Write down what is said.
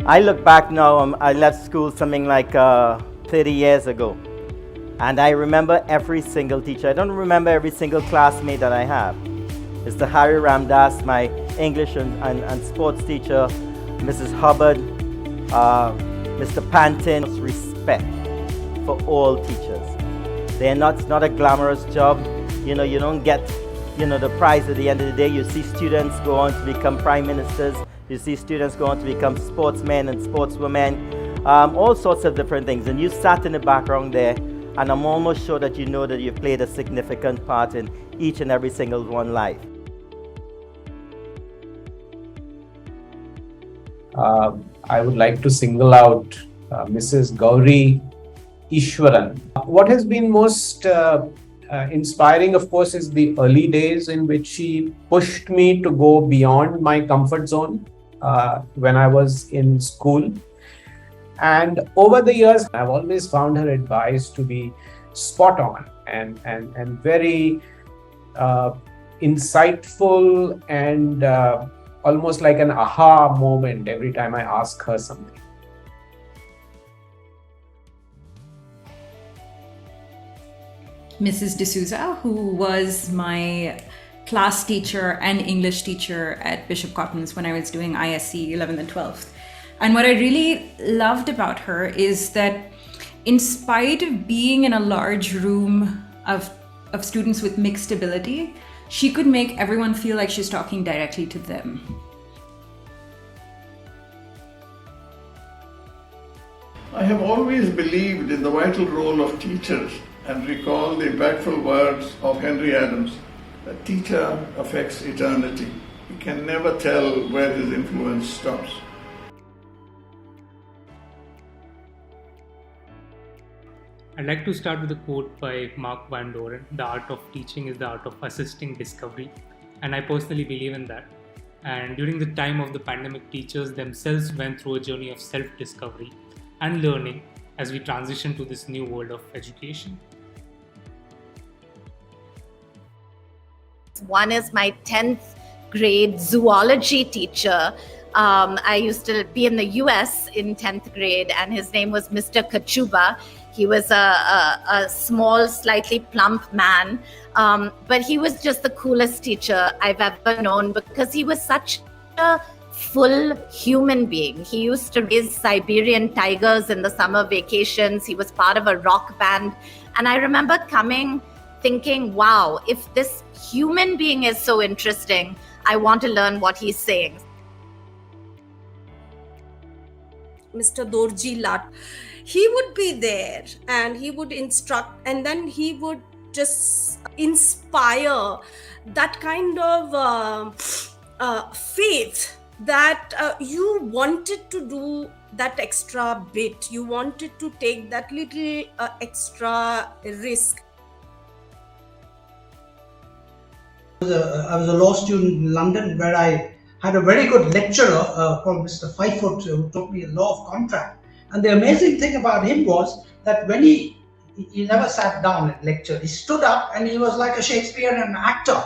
I look back now, I left school something like 30 years ago. And I remember every single teacher. I don't remember every single classmate that I have. Mr. Harry Ramdas, my English and sports teacher, Mrs. Hubbard, Mr. Pantin. Respect for all teachers. It's not a glamorous job. You don't get, the prize at the end of the day. You see students go on to become prime ministers. You see students go on to become sportsmen and sportswomen, all sorts of different things. And you sat in the background there, and I'm almost sure that you know that you've played a significant part in each and every single one's life. I would like to single out Mrs. Gauri Ishwaran. What has been most inspiring, of course, is the early days in which she pushed me to go beyond my comfort zone when I was in school. And over the years, I've always found her advice to be spot on and very insightful and almost like an aha moment every time I ask her something. Mrs. D'Souza, who was my class teacher and English teacher at Bishop Cotton's when I was doing ISC 11th and 12th. And what I really loved about her is that in spite of being in a large room of students with mixed ability, she could make everyone feel like she's talking directly to them. I have always believed in the vital role of teachers and recall the impactful words of Henry Adams. A teacher affects eternity. You can never tell where his influence stops. I'd like to start with a quote by Mark Van Doren: "The art of teaching is the art of assisting discovery." And I personally believe in that. And during the time of the pandemic, teachers themselves went through a journey of self-discovery and learning as we transition to this new world of education. One is my 10th grade zoology teacher. I used to be in the US in 10th grade, and his name was Mr. Kachuba. He was a small, slightly plump man, but he was just the coolest teacher I've ever known because he was such a full human being. He used to raise Siberian tigers in the summer vacations. He was part of a rock band. And I remember thinking, wow, if this human being is so interesting, I want to learn what he's saying. Mr. Dorji Lat, he would be there and he would instruct, and then he would just inspire that kind of faith that you wanted to do that extra bit, you wanted to take that little extra risk. I was a law student in London where I had a very good lecturer called Mr. Fifoot who taught me law of contract. And the amazing thing about him was that when he never sat down and lectured, he stood up and he was like a Shakespearean actor.